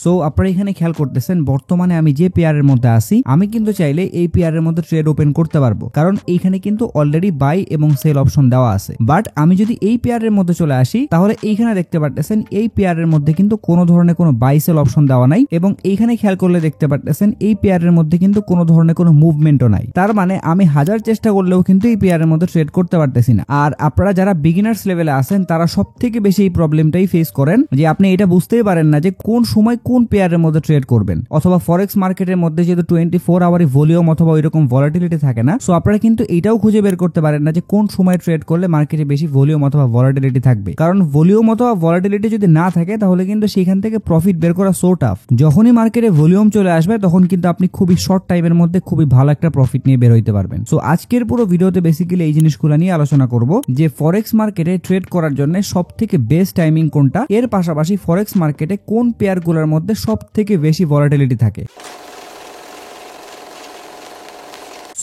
So আপনারা এখানে খেয়াল করতেছেন বর্তমানে আমি যে পেয়ারের মধ্যে আছি আমি কিন্তু চাইলে এই পেয়ারের মধ্যে ট্রেড ওপেন করতে পারবো, কারণ এইখানে কিন্তু অলরেডি বাই এবং সেল অপশন দেওয়া আছে। বাট আমি যদি এই পেয়ারের মধ্যে চলে আসি তাহলে এইখানে দেখতে পারতেছেন এই পেয়ারের মধ্যে কিন্তু কোনো ধরনের কোনো বাই সেল অপশন দেওয়া নাই, এবং এইখানে খেয়াল করলে দেখতে পারতেছেন এই পেয়ারের মধ্যে কিন্তু কোনো ধরনের কোনো মুভমেন্টও নাই। তার মানে আমি হাজার চেষ্টা করলেও কিন্তু এই পেয়ারের মধ্যে ট্রেড করতে পারতেছি না। আর আপনারা যারা বিগিনার্স লেভেলে আছেন তারা সব থেকে বেশি এই প্রবলেমটাই ফেস করেন যে আপনি এটা বুঝতেই পারেন না যে কোন সময় কোন পেয়ারের মধ্যে ট্রেড করবেন, অথবা ফরেক্স মার্কেটের মধ্যে যেহেতু 24 আওয়ারই ভলিউম অথবা ওইরকম ভলাটিলিটি থাকে না, সো আপনারা কিন্তু এইটাও খুঁজে বের করতে পারেন না যে কোন সময় ট্রেড করলে মার্কেটে বেশি ভলিউম অথবা ভলাটিলিটি থাকবে। কারণ ভলিউম অথবা ভলাটিলিটি যদি না থাকে তাহলে কিন্তু সেখান থেকে প্রফিট বের করা সো টাফ। যখনই মার্কেটে ভলিউম চলে আসবে তখন কিন্তু আপনি খুবই শর্ট টাইমের মধ্যে খুবই ভালো একটা প্রফিট নিয়ে বের হইতে পারবেন। সো আজকের পুরো ভিডিওতে বেসিক্যালি এই জিনিসগুলো নিয়ে আলোচনা করব যে ফরেক্স মার্কেটে ট্রেড করার জন্য সব থেকে বেস্ট টাইমিং কোনটা, এর পাশাপাশি ফরেক্স মার্কেটে কোন পেয়ারগুলোর মধ্যে সব থেকে বেশি ভলাটিলিটি থাকে।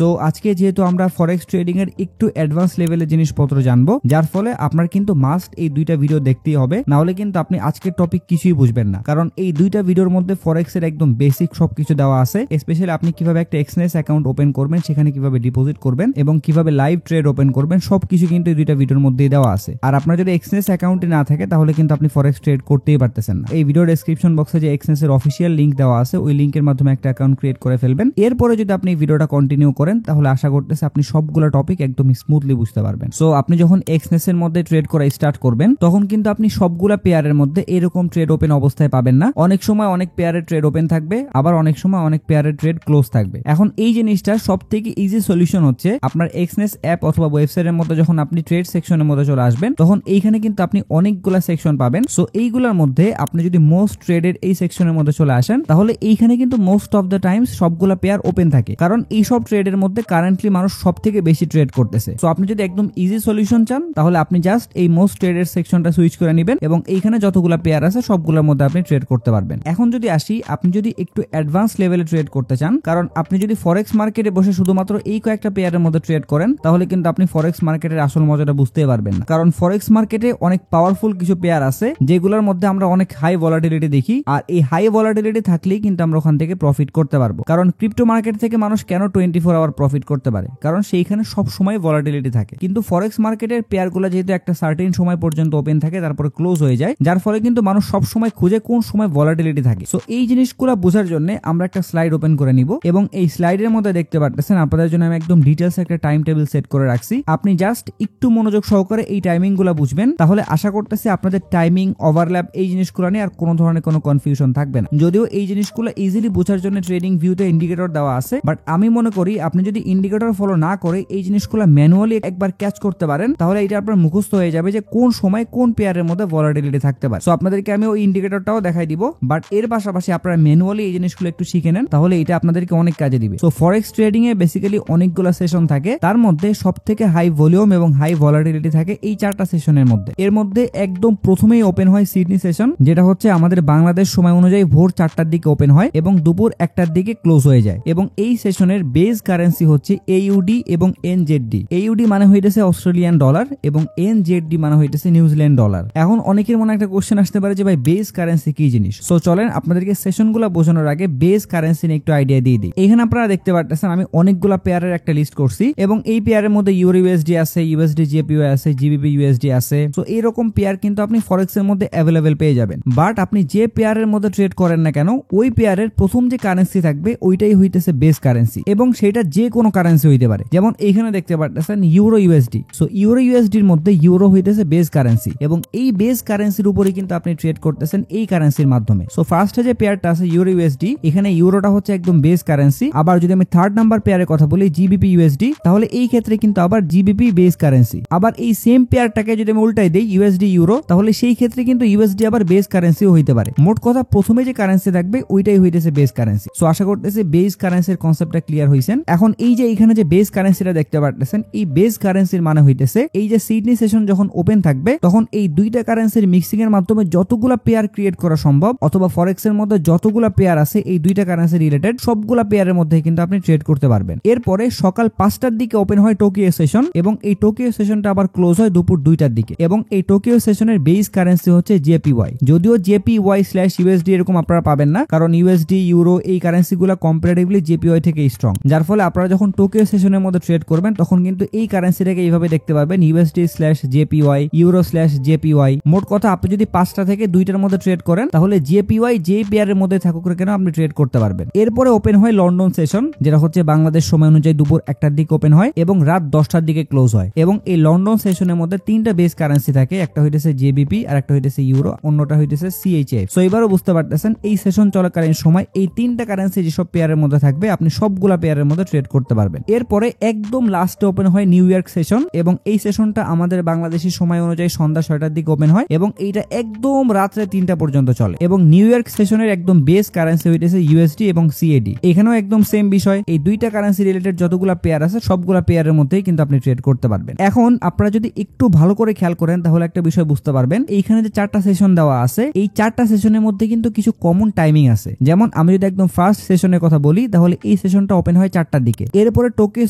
সো আজকে যেহেতু আমরা ফরেক্স ট্রেডিং এর একটু অ্যাডভান্স লেভেলের জিনিসপত্র জানবো, যার ফলে আপনার কিন্তু মাস্ট এই দুইটা ভিডিও দেখতেই হবে, না হলে কিন্তু আপনি আজকের টপিক কিছুই বুঝবেন না। কারণ এই দুইটা ভিডিওর মধ্যে ফরেক্স এর একদম বেসিক সবকিছু দেওয়া আছে, স্পেশালি আপনি কিভাবে একটা এক্সচেঞ্জ অ্যাকাউন্ট ওপেন করবেন, সেখানে কিভাবে ডিপোজিট করবেন এবং কিভাবে লাইভ ট্রেড ওপেন করবেন, সবকিছু কিন্তু এই দুইটা ভিডিওর মধ্যেই দেওয়া আছে। আর আপনার যদি এক্সচেঞ্জ অ্যাকাউন্টে না থাকে তাহলে কিন্তু আপনি ফরেক্স ট্রেড করতেই পারতেছেন না। এই ভিডিও ডেসক্রিপশন বক্সে যে এক্সচেঞ্জ এর অফিসিয়াল লিংক দেওয়া আছে ওই লিংকের মাধ্যমে একটা অ্যাকাউন্ট ক্রিয়েট করে ফেলবেন। এরপরে যদি আপনি এই ভিডিওটা কন্টিনিউ করেন তাহলে আশা করতেছি আপনি সবগুলো টপিক একদম স্মুথলি বুঝতে পারবেন। সো আপনি যখন এক্সচেঞ্জ এর মধ্যে ট্রেড করা স্টার্ট করবেন তখন কিন্তু আপনি সবগুলা পেয়ারের মধ্যে এরকম ট্রেড ওপেন অবস্থায় পাবেন না। অনেক সময় অনেক পেয়ারের ট্রেড ওপেন থাকবে, আবার অনেক সময় অনেক পেয়ারের ট্রেড ক্লোজ থাকবে। এখন এই জিনিসটা সবথেকে ইজি সলিউশন হচ্ছে আপনার এক্সচেঞ্জ অ্যাপ অথবা ওয়েবসাইটের মধ্যে যখন আপনি ট্রেড সেকশনের মধ্যে চলে আসবেন তখন এইখানে কিন্তু আপনি অনেকগুলা সেকশন পাবেন। সো এইগুলোর মধ্যে আপনি যদি মোস্ট ট্রেডের এই সেকশনের মধ্যে চলে আসেন তাহলে এইখানে কিন্তু মোস্ট অফ দ্য টাইমস সবগুলা পেয়ার ওপেন থাকে, কারণ এই সব ট্রেডের মধ্যে কারেন্টলি মানুষ সব থেকে বেশি ট্রেড করতেছে। সো আপনি যদি একদম ইজি সলিউশন চান তাহলে আপনি জাস্ট এই মোস্ট ট্রেডের সেকশনটা সুইচ করে নেবেন এবং এইখানে যতগুলা পেয়ার আছে সবগুলোর মধ্যে আপনি ট্রেড করতে পারবেন। এখন যদি আসি, আপনি যদি একটু অ্যাডভান্স লেভেলে ট্রেড করতে চান, কারণ আপনি যদি ফরেক্স মার্কেটে বসে শুধুমাত্র এই কয়েকটা পেয়ারের মধ্যে ট্রেড করেন তাহলে কিন্তু আপনি ফরেক্স মার্কেটের আসল মজাটা বুঝতে পারবেন না। কারণ ফরেক্স মার্কেটে অনেক পাওয়ারফুল কিছু পেয়ার আছে যেগুলোর মধ্যে আমরা অনেক হাই ভলাটিলিটি দেখি, আর এই হাই ভলাটিলিটি থাকলেই কিন্তু আমরা ওখান থেকে প্রফিট করতে পারবো। কারণ ক্রিপ্টো মার্কেট থেকে মানুষ কেন 24 আওয়ার প্রফিট করতে পারে, কারণ সেইখানে সব সময় ভলাটিলিটি থাকে। কিন্তু ফরেক্স মার্কেটের পেয়ারগুলো যেহেতু একটা সার্টেন সময় পর্যন্ত ওপেন থাকে তারপরে ক্লোজ হয়ে যায়, যার ফলে কিন্তু মানুষ সব সময় খুঁজে কোন সময় ভলাটিলিটি থাকে। সো এই জিনিসগুলো বোঝার জন্য আমরা একটা স্লাইড ওপেন করে নিব এবং এই স্লাইডের মধ্যে দেখতে পারতেছেন আপনাদের জন্য আমি একদম ডিটেইলস একটা টাইম টেবিল সেট করে রাখছি। আপনি জাস্ট একটু মনোযোগ সহকারে এই টাইমিং গুলো বুঝবেন, তাহলে আশা করতেছি আপনাদের টাইমিং, ওভারল্যাপ এই জিনিসগুলো নিয়ে আর কোনো ধরনের কোনো কনফিউশন থাকবে না। যদিও এই জিনিসগুলো ইজিলি বোঝার জন্য ট্রেডিং ভিউতে ইন্ডিকেটর দেওয়া আছে, বাট আমি মনে করি আপনি যদি ইন্ডিকেটর ফলো না করে এই জিনিসগুলো ম্যানুয়ালি একবার ক্যাচ করতে পারেন তাহলে এটা আপনার মুখস্থ হয়ে যাবে যে কোন সময় কোন পেয়ারের মধ্যে ভলাটিলিটি থাকতে পারে। সো আপনাদেরকে আমি ওই ইন্ডিকেটরটাও দেখাই দিব, বাট এর পাশাপাশি আপনারা ম্যানুয়ালি এই জিনিসগুলো একটু শিখে নেন, তাহলে এটা আপনাদেরকে অনেক কাজে দিবে। সো ফরেক্স ট্রেডিং এ বেসিক্যালি অনেকগুলো সেশন থাকে, তার মধ্যে সবথেকে হাই ভলিউম এবং হাই ভলাটিলিটি থাকে এই 4টা সেশনের মধ্যে। এর মধ্যে একদম প্রথমেই ওপেন হয় সিডনি সেশন, যেটা হচ্ছে আমাদের বাংলাদেশ সময় অনুযায়ী ভোর 4টার দিকে ওপেন হয় এবং দুপুর 1টার দিকে ক্লোজ হয়ে যায়। এবং এই সেশনের বেস কারেন্সি হচ্ছে AUD এবং NZD। AUD মানে হইতেছে অস্ট্রেলিয়ান ডলার এবং NZD মানে হইতেছে নিউজিল্যান্ড ডলার। এখন অনেকের মনে একটা কোশ্চেন আসতে পারে যে ভাই বেস কারেন্সি কি জিনিস। সো চলেন আপনাদেরকে সেশনগুলো বোঝানোর আগে বেস কারেন্সি নিয়ে একটু আইডিয়া দিয়ে দিই। এখানে আপনারা দেখতে পাচ্ছেন আমি অনেকগুলা পেয়ারের একটা লিস্ট করছি এবং এই পেয়ারের মধ্যে ইউরো USD আছে, USD JPY আছে, GBP USD আছে। সো এরকম পেয়ার কিন্তু আপনি ফরেক্স এর মধ্যে অ্যাভেলেবেল পেয়ে যাবেন। বাট আপনি যে পেয়ারের মধ্যে ট্রেড করেন না কেন ওই পেয়ারের প্রথম যে কারেন্সি থাকবে ওইটাই হইতেছে বেস কারেন্সি, এবং সেটা যে কোনো কারেন্সি হইতে পারে। যেমন এইখানে দেখতে পাচ্ছেন euro USD। So euro USD এর মধ্যে ইউরো হইতেছে বেস কারেন্সি এবং এই বেস কারেন্সির উপরে কিন্তু আপনি ট্রেড করতেছেন এই কারেন্সির মাধ্যমে। সো ফার্স্টে যে পেয়ারটা আছে ইউরো USD, এখানে ইউরোটা হচ্ছে একদম বেস কারেন্সি। আবার যদি আমি থার্ড নাম্বার পেয়ারের কথা বলি GBP USD, তাহলে এই ক্ষেত্রে কিন্তু আবার GBP বেস কারেন্সি। আবার এই সেম পেয়ারটাকে যদি আমি উল্টাই দেই USD ইউরো, তাহলে সেই ক্ষেত্রে কিন্তু USD আবার বেস কারেন্সিও হইতে পারে। মোট কথা প্রথমে যে কারেন্সি থাকবে ওইটাই হইতেছে বেস কারেন্সি। সো আশা করতেছি বেস কারেন্সির কনসেপ্টটা ক্লিয়ার হইছেন। এখন এই যে এখানে যে বেস কারেন্সিটা দেখতে পাচ্ছেন, এই বেস কারেন্সির মানে হইতেছে এই যে সিডনি সেশন যখন ওপেন থাকবে তখন এই দুইটা কারেন্সির মিক্সিং এর মাধ্যমে যতগুলা পেয়ার ক্রিয়েট করা সম্ভব অথবা ফরেক্স এর মধ্যে যতগুলা পেয়ার আছে এই দুইটা কারেন্সি রিলেটেড সবগুলা পেয়ারের মধ্যে কিন্তু আপনি ট্রেড করতে পারবেন। এরপরে সকাল 5টার দিকে ওপেন হয় টোকিও সেশন এবং এই টোকিও সেশনটা আবার ক্লোজ হয় দুপুর 2টার দিকে এবং এই টোকিও সেশনের বেস কারেন্সি হচ্ছে জেপিওয়াই। যদিও জেপিওয়াই/ইউএসডি এরকম আপনারা পাবেন না, কারণ ইউএসডি, ইউরো এই কারেন্সিগুলো কম্পারেটিভলি জেপিওয়াই থেকে স্ট্রং, যার ফলে আপনারা যখন টোকিও সেশনের মধ্যে ট্রেড করবেন তখন কিন্তু এই কারেন্সিটাকে এইভাবে দেখতে পারবেন ইউএসডি/জেপিওয়াই, ইউরো/জেপিওয়াই। মোট কথা আপনি যদি 5টা থেকে 2টার মধ্যে ট্রেড করেন তাহলে জেপিওয়াই যে পেয়ারের মধ্যে থাকুক কেন আপনি ট্রেড করতে পারবেন। এরপরে ওপেন হয় লন্ডন সেশন, যেটা হচ্ছে বাংলাদেশ সময় অনুযায়ী দুপুর 1টার দিকে ওপেন হয় এবং রাত 10টার দিকে ক্লোজ হয় এবং এই লন্ডন সেশনের মধ্যে 3টা বেস কারেন্সি থাকে, একটা হইতেছে জেবিপি, আর একটা হইতেছে ইউরো, অন্যটা হইতেছে সিএইচএফ। সো এবারও বুঝতে পারতেছেন এই সেশন চলাকালীন সময় এই 3টা কারেন্সি যেসব পেয়ারের মধ্যে থাকবে আপনি সবগুলা পেয়ারের মধ্যে ট্রেড করতে পারবেন। এরপরে একদম লাস্টে ওপেন হয় নিউ ইয়র্ক সেশন এবং এই সেশনটা আমাদের বাংলাদেশি সময় অনুযায়ী সন্ধ্যা 6টার দিকে ওপেন হয় এবং এইটা একদম রাত্রে 3টা পর্যন্ত চলে এবং নিউ ইয়র্ক সেশনের একদম বেস কারেন্সি হইতেছে ইউএসডি এবং সিএডি। এখানেও একদম সেম বিষয়, এই দুইটা কারেন্সি রিলেটেড যতগুলা পেয়ার আছে সবগুলা পেয়ারের মধ্যেই কিন্তু আপনি ট্রেড করতে পারবেন। এখন আপনারা যদি একটু ভালো করে খেয়াল করেন তাহলে একটা বিষয় বুঝতে পারবেন, এইখানে যে 4টা সেশন দেওয়া আছে এই 4টা সেশনের মধ্যে কিন্তু কিছু কমন টাইমিং আছে। যেমন আমি যদি একদম ফার্স্ট সেশনের কথা বলি তাহলে এই সেশনটা ওপেন হয় 4টার দিকে, এরপরে টোকিও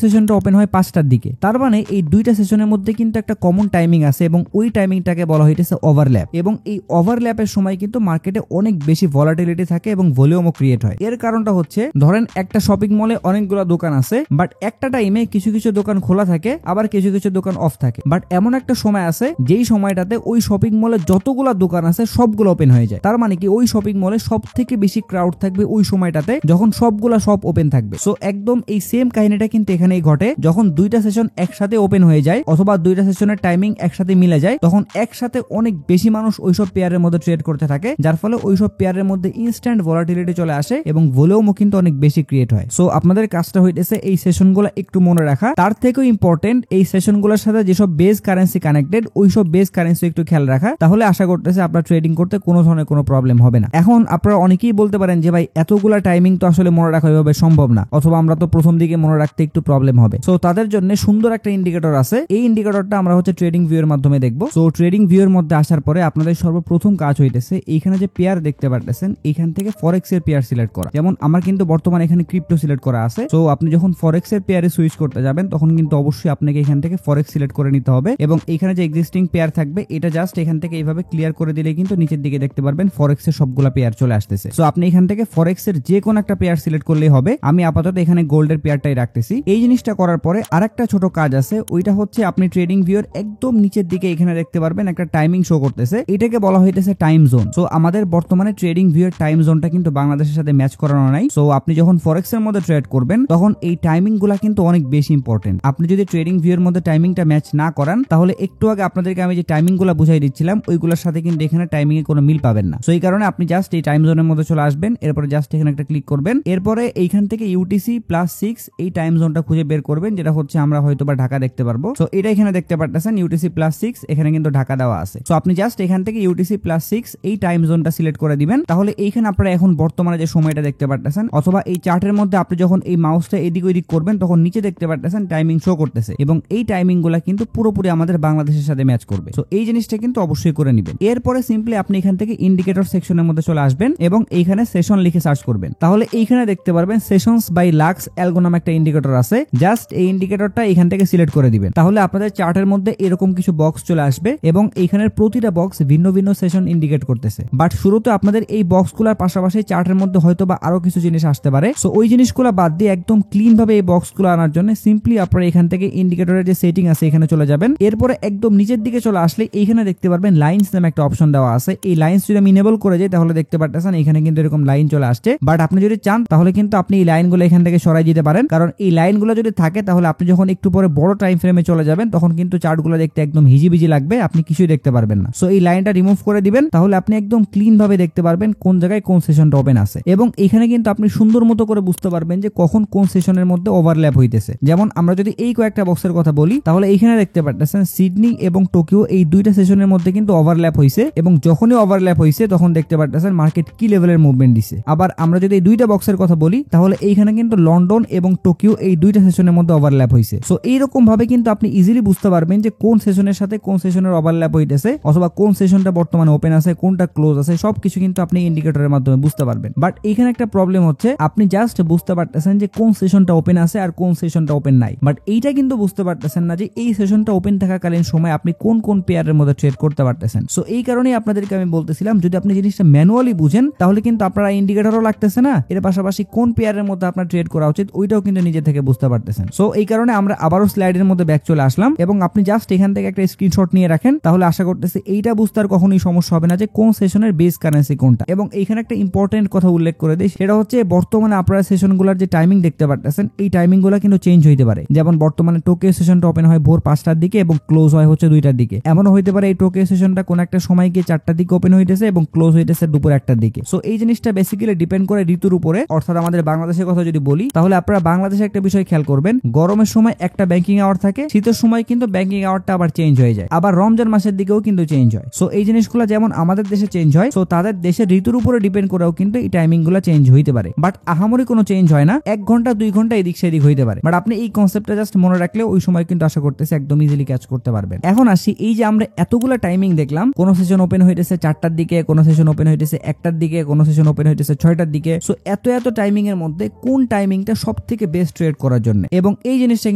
সেশনটা ওপেন হয় 5টার দিকে। তার মানে এই দুইটা সেশনের মধ্যে কিন্তু একটা কমন টাইমিং আছে এবং ওই টাইমিংটাকে বলা হইতেছে ওভারল্যাপ এবং এই ওভারল্যাপের সময় কিন্তু মার্কেটে অনেক বেশি ভলাটিলিটি থাকে এবং ভলিউমও ক্রিয়েট হয়। এর কারণটা হচ্ছে ধরেন একটা শপিং মলে অনেকগুলো দোকান আছে বাট একটা টাইমে কিছু কিছু দোকান খোলা থাকে আবার কিছু কিছু দোকান অফ থাকে, বাট এমন একটা সময় আছে যেই সময়টাতে ওই শপিং মলে যতগুলো দোকান আছে সবগুলো ওপেন হয়ে যায়। তার মানে কি ওই শপিং মলে সব থেকে বেশি ক্রাউড থাকবে ওই সময়টাতে যখন সবগুলা সব ওপেন থাকবে। সো একদম এই সেম কাহিনীটা কিন্তু এখানেই ঘটে, যখন দুইটা সেশন একসাথে ওপেন হয়ে যায় অথবা দুইটা সেশনের টাইমিং একসাথে মিলে যায় তখন একসাথে অনেক বেশি মানুষ ওইসব পেয়ারের মধ্যে ট্রেড করতে থাকে, যার ফলে ওইসব পেয়ারের মধ্যে ইনস্ট্যান্ট ভলাটিলিটি চলে আসে এবং ভলিউমও কিন্তু অনেক বেশি ক্রিয়েট হয়। সো আপনাদের কাজটা হইতেছে এই সেশনগুলো একটু মনে রাখা, তার থেকেও ইম্পর্টেন্ট এই সেশনগুলোর সাথে যেসব বেস কারেন্সি কানেক্টেড ওইসব বেস কারেন্সি একটু খেয়াল রাখা, তাহলে আশা করতেছে আপনার ট্রেডিং করতে কোনো ধরনের কোনো প্রবলেম হবে না। এখন আপনারা অনেকেই বলতে পারেন যে ভাই এতগুলা টাইমিং তো আসলে মনে রাখা এভাবে সম্ভব না, অথবা আমরা তো প্রথম দিকে মনে রাখতে একটু প্রবলেম হবে। সো তাদের জন্য সুন্দর একটা ইন্ডিকেটর আছে, এই ইন্ডিকেটরটা আমরা হচ্ছে ট্রেডিং ভিউ এর মাধ্যমে দেখবো। সো ট্রেডিং ভিউ এর মধ্যে আসার পরে আপনাদের সর্বপ্রথম কাজ হইতেছে এইখানে যে পেয়ার দেখতে পারতেছেন এইখান থেকে ফরেক্স এর পেয়ার সিলেক্ট করা। যেমন আমার কিন্তু বর্তমানে এখানে ক্রিপ্টো সিলেক্ট করা আছে। সো আপনি যখন ফরেক্স এর পেয়ারে সুইচ করতে যাবেন তখন কিন্তু অবশ্যই আপনাকে এখান থেকে ফরেক্স সিলেক্ট করে নিতে হবে এবং এখানে যে এক্সিস্টিং পেয়ার থাকবে এটা জাস্ট এখান থেকে এইভাবে ক্লিয়ার করে দিলে কিন্তু নিচের দিকে দেখতে পারবেন ফরেক্স এর সবগুলা পেয়ার চলে আসতেছে। সো আপনি এখান থেকে ফরেক্স এর যে কোনো একটা পেয়ার সিলেক্ট করলেই হবে। আমি আপাতত এখানে গোল্ডের পেয়ারটাই রাখতেছি। এই জিনিসটা করার পরে আরেকটা ছোট কাজ আছে, ওইটা হচ্ছে আপনি ট্রেডিং ভিউর একদম নিচের দিকে এখানে দেখতে পারবেন একটা টাইমিং শো করতেছে, এটাকে বলা হইতেছে টাইম জোন। সো আমাদের বর্তমানে ট্রেডিং ভিউর টাইম জোনটা কিন্তু বাংলাদেশের সাথে ম্যাচ করানো নাই। সো আপনি যখন ফরেক্স এর মধ্যে ট্রেড করবেন তখন এই টাইমিং গুলা কিন্তু অনেক বেশি ইম্পর্টেন্ট। আপনি যদি ট্রেডিং ভিউর মধ্যে টাইমিংটা ম্যাচ না করান তাহলে একটু আগে আপনাদেরকে আমি যে টাইমিং গুলা বুঝাই দিচ্ছিলাম ওইগুলোর সাথে কিন্তু এখানে টাইমিং এ কোনো মিল পাবেন না। সো এই কারণে আপনি জাস্ট এই টাইম জোনের মধ্যে চলে আসবেন, এরপরে জাস্ট এখানে একটা ক্লিক করবেন, এরপরে এইখান থেকে UTC+6 এই টাইম জোনটা খুঁজে বের করবেন, যেটা হচ্ছে আমরা হয়তো বা ঢাকা দেখতে পারবো। সো এটা এখানে দেখতে পারতেছেন UTC+6 এখানে কিন্তু ঢাকা দেওয়া আছে। সো আপনি জাস্ট এখান থেকে UTC+6 এই টাইম জোনটা সিলেক্ট করে দিবেন, তাহলে এইখানে আপনারা এখন বর্তমানে যে সময়টা দেখতে পারতেছেন অথবা এই চার্টের মধ্যে আপনি যখন এই মাউসটা এদিক ওইদিক করবেন তখন নিচে দেখতে পারতেছেন টাইমিং শো করতেছে এবং এই টাইমিং গুলা কিন্তু পুরোপুরি আমাদের বাংলাদেশের সাথে ম্যাচ করবে। সো এই জিনিসটা কিন্তু অবশ্যই করে নেবেন। এরপরে সিম্পলি আপনি এখান থেকে ইন্ডিকেটর সেকশনের মধ্যে চলে আসবেন এবং এইখানে সেশন লিখে সার্চ করবেন, তাহলে এইখানে দেখতে পারবেন সেশনস বাই লাক্স অ্যালগো নামে একটা ইন্ডিকেটর আছে। জাস্ট এই ইন্ডিকেটরটা এখান থেকে সিলেক্ট করে দিবেন, তাহলে আপনাদের চার্টের মধ্যে এরকম কিছু বক্স চলে আসবে এবং এইখানের প্রতিটা বক্স ভিন্ন ভিন্ন সেশন ইন্ডিকেট করতেছে। বাট শুরুতে আপনাদের এই বক্সগুলোর পাশাপাশি চার্টের মধ্যে হয়তো বা আরো কিছু জিনিস আসতে পারে। সো ওই জিনিসগুলো বাদ দিয়ে একদম ক্লিন ভাবে এই বক্সগুলো আনার জন্য সিম্পলি আপনারা এখান থেকে ইন্ডিকেটরের যে সেটিং আছে এখানে চলে যাবেন, এরপরে একদম নিচের দিকে চলে আসলে এইখানে দেখতে পারবেন লাইনস নামে একটা অপশন দেওয়া আছে। এই লাইনস যদি আমি ইনেবল করে যাই তাহলে দেখতে পারতেছেন এখানে কিন্তু এরকম লাইন চলে আসছে। বাট আপনি যদি চান তাহলে কিন্তু আপনি এই লাইনগুলো এখান থেকে সরাই দিতে পারেন, কারণ এই লাইনগুলো যদি থাকে তাহলে আপনি যখন একটু পরে বড় টাইম ফ্রেমে চলে যাবেন তখন কিন্তু চার্টগুলো দেখতে একদম হিজিবিজি লাগবে, আপনি কিছুই দেখতে পারবেন না। সো এই লাইনটা রিমুভ করে দিবেন, তাহলে আপনি একদম ক্লিন ভাবে দেখতে পারবেন কোন জায়গায় কোন সেশনটা ওপেন আছে এবং এখানে কিন্তু আপনি সুন্দর মতো করে বুঝতে পারবেন যে কখন কোন সেশনের মধ্যে ওভারল্যাপ হইতেছে। যেমন আমরা যদি এই কয়েকটা বক্সের কথা বলি তাহলে এইখানে দেখতে পারতেছেন সিডনি এবং টোকিও এই দুইটা সেশনের মধ্যে কিন্তু ওভারল্যাপ হইছে এবং যখনই ওভারল্যাপ হইছে তখন দেখতে পারতেছেন মার্কেট কি লেভেলের মুভমেন্ট দিছে। আবার আমরা যদি এই দুইটা বক্সের কথা বলি তাহলে এইখানে কিন্তু লন্ডন এবং টোকিও এই দুইটা সেশনের মধ্যে ওভারল্যাপ হয়েছে। সো এইরকম ভাবে কিন্তু আপনি ইজিলি বুঝতে পারবেন যে কোন সেশনের সাথে কোন সেশনের ওভারল্যাপ হইতেছে অথবা কোন সেশনটা বর্তমানে ওপেন আছে, কোনটা ক্লোজ আছে, সবকিছু কিন্তু আপনি ইন্ডিকেটরের মাধ্যমে বুঝতে পারবেন। বাট এখানে একটা প্রবলেম হচ্ছে, আপনি জাস্ট বুঝতে পারতেছেন যে কোন সেশনটা ওপেন আছে আর কোন সেশনটা ওপেন নাই, বাট এইটা কিন্তু বুঝতে পারতেছেন না যে এই সেশনটা ওপেন থাকাকালীন সময় আপনি কোন কোন পেয়ারের মধ্যে ট্রেড করতে পারতেছেন। সো এই কারণেই আপনাদেরকে আমি বলতেছিলাম, যদি আপনি জিনিসটা ম্যানুয়ালি বুঝেন তাহলে কিন্তু আপনারা ইন্ডিকেটরও লাগতেছে না, এর পাশাপাশি কোন পেয়ারের মধ্যে আপনার ট্রেড করা উচিত ওইটাও কিন্তু নিজে থেকে বুঝতে পারতেছেন। সো এই কারণে আমরা আবারও স্লাইডের মধ্যে ব্যাক চলে আসলাম এবং আপনি জাস্ট এখান থেকে একটা স্ক্রিনশট নিয়ে রাখেন, তাহলে আশা করতেছি এইটা বুঝতে আর কখনোই সমস্যা হবে না যে কোন সেশনের বেস কারেন্সি কোনটা। এবং এইখানে একটা ইম্পর্টেন্ট কথা উল্লেখ করে দিই, সেটা হচ্ছে বর্তমানে আপনারা সেশনগুলোর যে টাইমিং দেখতে পারতেছেন এই টাইমিং গুলো কিন্তু চেঞ্জ হইতে পারে। যেমন বর্তমানে টোকিও সেশনটা ওপেন হয় ভোর 5টার দিকে এবং ক্লোজ হয় হচ্ছে 2টার দিকে। এমনও হইতে পারে এই টোকিও সেশনটা কোন একটা সময় গিয়ে 4টার দিকে ওপেন হইতেছে এবং ক্লোজ হইতেছে দুপুর 1টার দিকে। সো এই জিনিসটা বেসিক্যালি ডিপেন্ড করে ঋতুর উপরে। অর্থাৎ আমাদের বাংলাদেশের কথা যদি বলি, তাহলে আপনারা বাংলাদেশে একটা বিষয় খেয়াল করবেন, গরমের সময় একটা ব্যাংকিং আওয়ার থাকে, শীতের সময় কিন্তু ব্যাংকিং আওয়ারটা আবার চেঞ্জ হয়ে যায়, আবার রমজান মাসের দিকেও কিন্তু চেঞ্জ হয়। সো এই জিনিসগুলো যেমন আমাদের দেশে চেঞ্জ হয়, সো তাদের দেশের ঋতুর উপরে ডিপেন্ড করেও কিন্তু এই টাইমিং গুলো চেঞ্জ হইতে পারে। বাট আহামরি কোনো চেঞ্জ হয় না, 1 ঘন্টা 2 ঘন্টা এদিক সেদিক হইতে পারে। বাট আপনি এই কনসেপ্টটা জাস্ট মনে রাখলে ওই সময় কিন্তু আশা করতেছি একদম ইজিলি ক্যাচ করতে পারবেন। এখন আসি, এই যে আমরা এতগুলো টাইমিং দেখলাম, কোন সেশন ওপেন হইতেছে 4টার দিকে, কোন সেশন ওপেন হইতেছে 1টার দিকে, কোন সেশন ওপেন হইতেছে 6টার দিকে। সো এত টাইমিং এর মধ্যে কোন টাইমিংটা সবথেকে বেস্ট ট্রেড করার জন্য, এবং এই জিনিসটা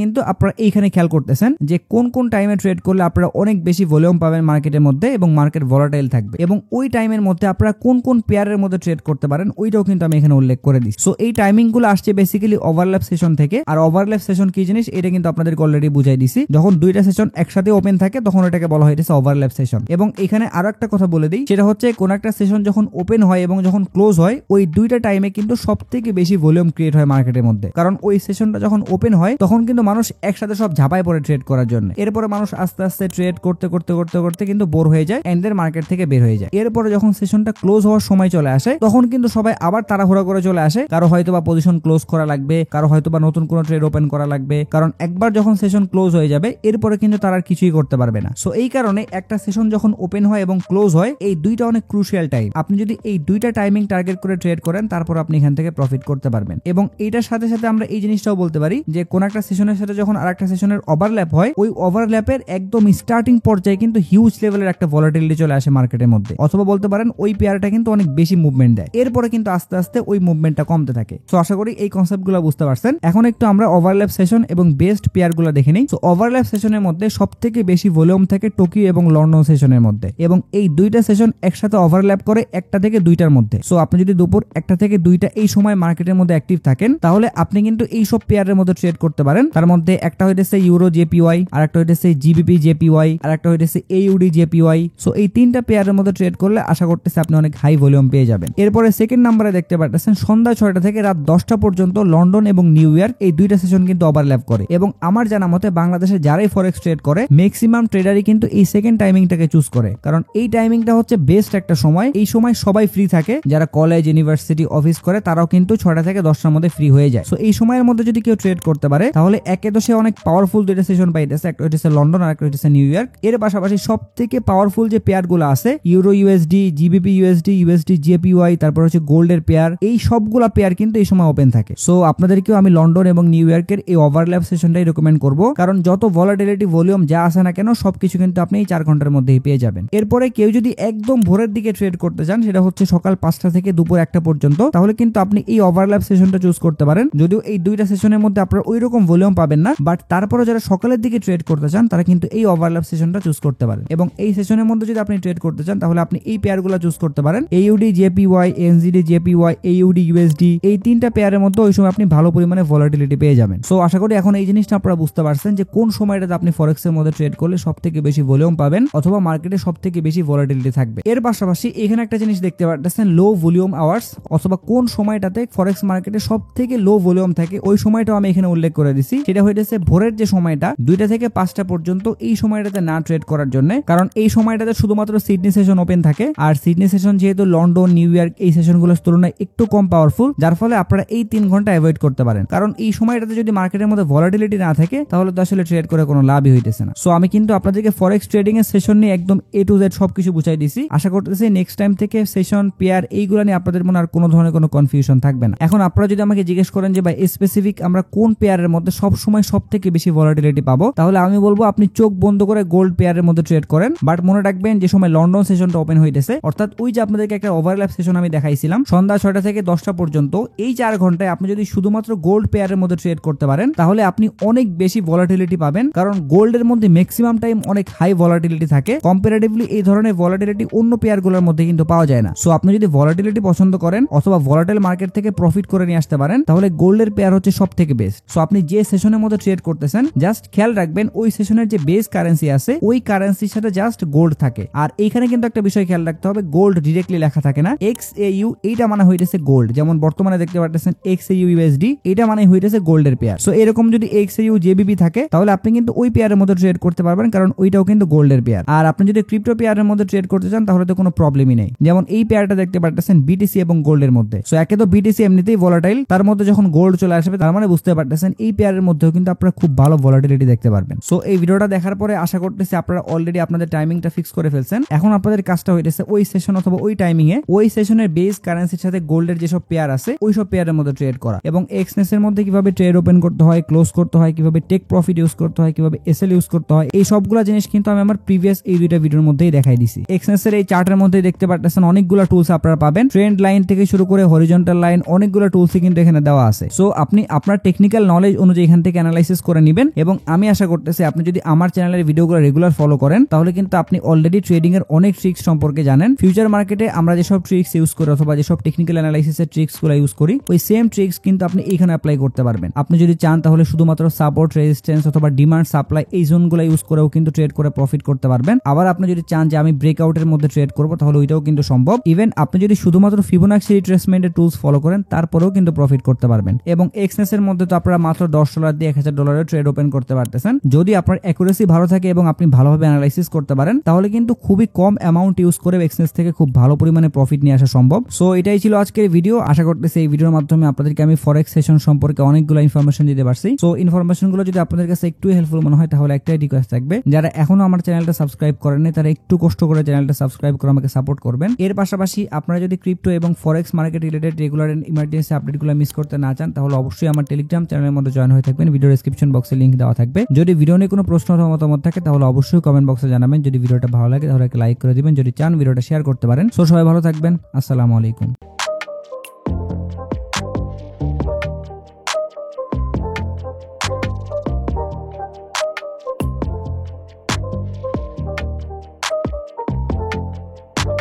কিন্তু আপনারা এইখানে খেয়াল করতেছেন যে কোন কোন টাইমে ট্রেড করলে আপনারা অনেক বেশি ভলিউম পাবেন মার্কেটের মধ্যে এবং মার্কেট ভলাটাইল থাকবে, এবং ওই টাইমের মধ্যে আপনারা কোন কোন পেয়ারের মধ্যে ট্রেড করতে পারেন ওইটাও কিন্তু আমি এখানে উল্লেখ করে দিচ্ছি। সো এই টাইমিং গুলো আসছে বেসিক্যালি ওভারল্যাপ সেশন থেকে। আর ওভারল্যাপ সেশন কি জিনিস এটা কিন্তু আপনাদেরকে অলরেডি বুঝাই দিছি, যখন দুইটা সেশন একসাথে ওপেন থাকে তখন এটাকে বলা হইতেছে ওভারল্যাপ সেশন। এবং এখানে আরো একটা কথা বলে দিই, সেটা হচ্ছে কোন একটা সেশন যখন ওপেন হয় এবং যখন ক্লোজ হয় ওই দুইটা টাইমে কিন্তু সবথেকে বেশি ভলিউম ক্রিয়েট হয় মার্কেটের মধ্যে, কারণ ওই সেশনটা যখন ওপেন হয় তখন কিন্তু মানুষ একসাথে সব ঝাঁপায় পড়ে ট্রেড করার জন্য। এরপরে মানুষ আস্তে আস্তে ট্রেড করতে করতে করতে করতে কিন্তু বোর হয়ে যায়, এন্ডের মার্কেট থেকে বের হয়ে যায়। এরপরে যখন সেশনটা ক্লোজ হওয়ার সময় চলে আসে তখন কিন্তু সবাই আবার তাড়াহুড়া করে চলে আসে, কারো হয়তো বা পজিশন ক্লোজ করা লাগবে, কারো হয়তো বা নতুন কোনো ট্রেড ওপেন করা লাগবে, কারণ একবার যখন সেশন ক্লোজ হয়ে যাবে এরপরে কিন্তু তারা আর কিছুই করতে পারবে না। সো এই কারণে একটা সেশন যখন ওপেন হয় এবং ক্লোজ হয় এই দুইটা অনেক ক্রুশিয়াল টাইম। আপনি যদি এই দুইটা টাইমিং টার্গেট করে ট্রেড করেন তারপর আপনি এখান থেকে প্রফিট করতে পারবেন। এবং এইটার সাথে সাথে আমরা এই জিনিসটাও বলতে পারি যে কোন একটা সেশনের সাথে যখন আরেকটা সেশনের ওভারল্যাপ হয় ওই ওভারল্যাপের একদম স্টার্টিং পর্যায়ে কিন্তু হিউজ লেভেলের একটা ভলাটিলিটি চলে আসে মার্কেটের মধ্যে, অথবা বলতে পারেন ওই পেয়ারটা কিন্তু অনেক বেশি মুভমেন্ট দেয়, এরপরে কিন্তু আস্তে আস্তে ওই মুভমেন্টটা কমতে থাকে। সো আশা করি এই কনসেপ্টগুলো বুঝতে পারছেন। এখন একটু আমরা ওভারল্যাপ সেশন এবং বেস্ট পেয়ারগুলো দেখে নিই। সো ওভারল্যাপ সেশনের মধ্যে সবথেকে বেশি ভলিউম থাকে টোকিও এবং লন্ডন সেশনের মধ্যে, এবং এই দুইটা সেশন একসাথে ওভারল্যাপ করে 1টা থেকে 2টার মধ্যে। সো আপনি যদি দুপুর 1টা থেকে 2টা এই সময় মার্কেটের মধ্যে অ্যাক্টিভ থাকেন তাহলে আপনি কিন্তু এই সব পেয়ারের মধ্যে ট্রেড করতে পারেন। তার মধ্যে একটা হইতেছে ইউরো জেপিওয়াই, আর একটা হইতেছে জিবিপি জেপিওয়াই, আর একটা হইতেছে এইউডি জেপিওয়াই। সো এই 3টা পেয়ারের মধ্যে ট্রেড করলে আশা করতেছি আপনি অনেক হাই ভলিউম পেয়ে যাবেন। এরপরে সেকেন্ড নাম্বারে দেখতে পাচ্ছেন সন্ধ্যা 6টা থেকে রাত 10টা পর্যন্ত লন্ডন এবং নিউ ইয়র্ক এই দুইটা সেশন কিন্তু ওভারল্যাপ করে, এবং আমার জানা মতে বাংলাদেশে যারাই ফরেক্স ট্রেড করে ম্যাক্সিমাম ট্রেডারই কিন্তু এই সেকেন্ড টাইমিংটাকে চুজ করে, কারণ এই টাইমিংটা হচ্ছে বেস্ট একটা সময়। এই সময় সবাই ফ্রি থাকে, যারা কলেজ ইউনিভার্সিটি অফিস করে তারাও কিন্তু 6টা থেকে 10টার মধ্যে ফ্রি হয়ে যায়। সো এই সময়ের মধ্যে যদি কেউ ট্রেড করতে পারে তাহলে একে তো সে অনেক পাওয়ারফুল দুইটা সেশন পাইতেছে, একটা হচ্ছে লন্ডন আর একটা হচ্ছে নিউ ইয়র্ক। এর পাশাপাশি সব থেকে পাওয়ারফুল যে পেয়ার গুলো আছে euro USD, GBP USD, USD JPY, তারপর হচ্ছে গোল্ডের পেয়ার, এই সবগুলা পেয়ার কিন্তু এই সময় ওপেন থাকে। সো আপনাদেরকেও আমি লন্ডন এবং নিউ ইয়র্কের এই ওভারল্যাপ সেশনটাই রেকমেন্ড করবো, কারণ যত ভলাটিলিটি ভলিউম যা আসে না কেন সবকিছু কিন্তু আপনি এই 4 ঘন্টার মধ্যেই পেয়ে যাবেন। এরপরে কেউ যদি একদম ভোরের দিকে ট্রেড করতে চান, সেটা হচ্ছে সকাল 5টা থেকে দুপুর 1টা পর্যন্ত, তাহলে কিন্তু আপনি এই ওভারল্যাপ সেশনটা চুজ করতে পারেন। যদিও এই দুইটা সেশনের মধ্যে আপনারা ওই রকম ভলিউম পাবেন না, বাট তারপরে যারা সকালের দিকে ট্রেড করতে চান তারা কিন্তু এই ওভারল্যাপ সেশনটা চুজ করতে পারেন। এবং এই সেশনের মধ্যে যদি আপনি ট্রেড করতে চান তাহলে আপনি এই পেয়ারগুলো চুজ করতে পারেন, AUD JPY, NZD JPY, AUD USD, এই 3টা পেয়ারের মধ্যে ওই সময় আপনি ভালো পরিমাণে ভলাটিলিটি পেয়ে যাবেন। সো আশা করি এখন এই জিনিসটা আপনারা বুঝতে পারছেন যে কোন সময়টাতে আপনি ফরেক্সের মধ্যে ট্রেড করলে সবথেকে বেশি ভলিউম পাবেন অথবা মার্কেটে সবথেকে বেশি ভলাটিলিটি থাকবে। এর পাশাপাশি এখানে একটা জিনিস দেখতে পাচ্ছেন লো ভলিউম আওয়ার্স, অথবা কোন সময়টাতে ফরেক্স মার্কেটে সবথেকে লো ভলিউম থাকে ওই সময়টাও আমি এখানে উল্লেখ করে দিছি। সেটা হইতেছে ভোরের যে সময়টা 2টা থেকে 5টা পর্যন্ত, এই সময়টাতে না ট্রেড করার জন্য, কারণ এই সময়টাতে শুধুমাত্র সিডনি সেশন ওপেন থাকে, আর সিডনি সেশন যেহেতু লন্ডন নিউ ইয়র্ক এই সেশনগুলোর তুলনায় একটু কম পাওয়ারফুল, যার ফলে আপনারা এই 3 ঘন্টা অ্যাভয়েড করতে পারেন, কারণ এই সময়টাতে যদি মার্কেটের মধ্যে ভলাটিলিটি না থাকে তাহলে তো আসলে ট্রেড করে কোনো লাভই হইতেছে না। সো আমি কিন্তু আপনাদেরকে ফরেক্স ট্রেডিং এর সেশন নিয়ে একদম A to Z সবকিছু বুঝাই দিছি। আশা করতেছি নেক্সট টাইম থেকে সেশন পেয়ার এইগুলো নিয়ে আপনাদের মনে আর কোনো ধরনের কোনো কনফিউশন থাকবে না। এখন আপনারা যদি আমাকে জিজ্ঞেস করেন যে ভাই বা স্পেসিফিক আমরা কোন পেয়ারের মধ্যে সবসময় সব থেকে বেশি ভলাটিলিটি পাবো, তাহলে আমি বলবো আপনি চোখ বন্ধ করে গোল্ড পেয়ারের মধ্যে ট্রেড করেন। বাট মনে রাখবেন যে সময় লন্ডন সেশনটা ওপেন হইতেছে, অর্থাৎ ওই যে আপনাদেরকে একটা ওভারল্যাপ সেশন আমি দেখাইছিলাম সন্ধ্যা 6টা থেকে 10টা পর্যন্ত, এই 4 ঘন্টায় আপনি যদি শুধুমাত্র গোল্ড পেয়ারের মধ্যে ট্রেড করতে পারেন তাহলে আপনি অনেক বেশি ভলাটিলিটি পাবেন। কারণ গোল্ডের মধ্যে ম্যাক্সিমাম টাইম অনেক হাই ভলাটিলিটি থাকে, কম্পারেটিভলি এই ধরনের ভলাটিলিটি অন্য পেয়ারগুলোর মধ্যে কিন্তু পাওয়া যায় না। সো আপনি যদি ভলাটিলিটি পছন্দ করেন অথবা ভলাটাইল মার্কেট থেকে প্রফিট করে নিয়ে আসতে পারেন তাহলে গোল্ডের পেয়ার হচ্ছে সব থেকে বেস্ট। সো আপনি যে সেশনের মধ্যে ট্রেড করতেছেন জাস্ট খেয়াল রাখবেন ওই সেশনের যে বেস কারেন্সি আছে ওই কারেন্সির সাথে জাস্ট গোল্ড থাকে। আর এইখানে কিন্তু একটা বিষয় খেয়াল রাখতে হবে, গোল্ড ডিরেক্টলি লেখা থাকে না, XAU এইটা মানে হইতেছে গোল্ড। যেমন বর্তমানে দেখতে পাচ্ছেন XAU USD এটা মানে হইতেছে গোল্ডের পেয়ার। সো এরকম যদি XAU JBP থাকে তাহলে আপনি কিন্তু ওই পেয়ারের মধ্যে ট্রেড করতে পারবেন, কারণ ওইটাও কিন্তু গোল্ডের পেয়ার। আর আপনি যদি ক্রিপ্টো পেয়ারের মধ্যে ট্রেড করতে চান তাহলে তো কোনো প্রবলেমই নেই। যেমন এই পেয়ারটা দেখতে পাচ্ছেন BTC এবং গোল্ডের মধ্যে। সো একে তো BTC এমনিতেই ভলাটাইল, তার মধ্যে যখন গোল্ড চলে আসবে তার মানে বুঝতে পারতেছেন এই পেয়ারের মধ্যেও কিন্তু আপনারা খুব ভালো ভলাটিলিটি দেখতে পারবেন। সো এই ভিডিওটা দেখার পরে আশা করতেছি আপনারা অলরেডি আপনাদের টাইমিংটা ফিক্স করে ফেলছেন। এখন আপনাদের কাজটা হইতেছে ওই সেশন অথবা ওই টাইমিং এ ওই সেশনের বেস কারেন্সির সাথে গোল্ডের যেসব পেয়ার আছে ওই সব পেয়ারের মধ্যে ট্রেড করা, এবং এক্সনেস এর মধ্যে কিভাবে ট্রেড ওপেন করতে হয়, ক্লোজ করতে হয়, কিভাবে টেক প্রফিট ইউজ করতে হয়, কিভাবে SL ইউজ করতে হয়, এই সবগুলা জিনিস কিন্তু আমি আমার প্রিভিয়াস এই দুইটা ভিডিওর মধ্যেই দেখাই দিছি। এক্সনেস এর এই চার্টের মধ্যে দেখতে পাচ্ছেন অনেকগুলো টুলস আপনারা পাবেন, ট্রেন্ড লাইন থেকে শুরু করে হরিজন্টাল লাইন অনেকগুলো টুলস কিন্তু এখানে দেওয়া আছে। সো আপনি আপনার টেকনিক্যাল নলেজ অনুযায়ী এখান থেকে অ্যানালাইসিস করে নেবেন, এবং আমি আশা করতেছি আপনি যদি আমার চ্যানেলের ভিডিওগুলো রেগুলার ফলো করেন তাহলে কিন্তু আপনি অলরেডি ট্রেডিং এর অনেক ট্রিক্স সম্পর্কে জানেন। ফিউচার মার্কেটে আমরা যেসব ট্রিক্স ইউজ করি অথবা যেসব টেকনিক্যাল অ্যানালাইসিসের ট্রিক্স গুলো ইউজ করি ওই সেম ট্রিক্স কিন্তু আপনি এখানে অ্যাপ্লাই করতে পারবেন। আপনি যদি চান তাহলে শুধুমাত্র সাপোর্ট, রেজিস্ট্যান্স অথবা ডিমান্ড, সাপ্লাই এই জোনগুলো ইউজ করেও কিন্তু ট্রেড করে প্রফিট করতে পারবেন। আবার আপনি যদি চান যে আমি ব্রেকআউটের মধ্যে ট্রেড করব তাহলে ওইটাও কিন্তু সম্ভব। ইভেন আপনি যদি শুধুমাত্র ফিবোনাক্সি রিট্রেসমেন্টের টুলস ফলো করেন তারপরেও কিন্তু প্রফিট করতে পারবেন। এবং এক্সনেস এর মধ্যে তো আপনারা মাত্র $10 দিয়ে $1000 ট্রেড ওপেন করতে পারতেছেন। যদি আপনার অ্যাকুরেসি ভালো থাকে এবং আপনি ভালোভাবে অ্যানালাইসিস করতে পারেন তাহলে কিন্তু খুবই কম অ্যামাউন্ট ইউজ করে এক্সনেস থেকে খুব ভালো পরিমাণে প্রফিট নিয়ে আসা সম্ভব। সো এটাই ছিল আজকের ভিডিও। আশা করতেছি এই ভিডিওর মাধ্যমে আপনাদেরকে আমি ফরেক্স সেশন সম্পর্কে অনেকগুলো ইনফরমেশন দিতে পারছি। সো ইনফরমেশনগুলো যদি আপনাদের কাছে একটু হেল্পফুল মনে হয় তাহলে একটাই রিকোয়েস্ট থাকবে, যারা এখনো আমার চ্যানেলটা সাবস্ক্রাইব করেননি তারা একটু কষ্ট করে চ্যানেলটা সাবস্ক্রাইব করে আমাকে সাপোর্ট করবেন। এর পাশাপাশি আপনারা যদি ক্রিপ্টো এবং forex market related regular and emergency আপডেটগুলো মিস করতে না চান তাহলে অবশ্যই আমার টেলিগ্রাম চ্যানেলের মধ্যে জয়েন হয়ে থাকবেন। ভিডিও ডেসক্রিপশন বক্সে লিংক দেওয়া থাকবে। যদি ভিডিও নিয়ে কোনো প্রশ্ন অথবা মতামত থাকে তাহলে অবশ্যই কমেন্ট বক্সে জানাবেন। যদি ভিডিওটা ভালো লাগে তাহলে লাইক করে দিবেন, যদি চান ভিডিওটা শেয়ার করতে পারেন। সো সবাই ভালো থাকবেন, আসসালামু আলাইকুম।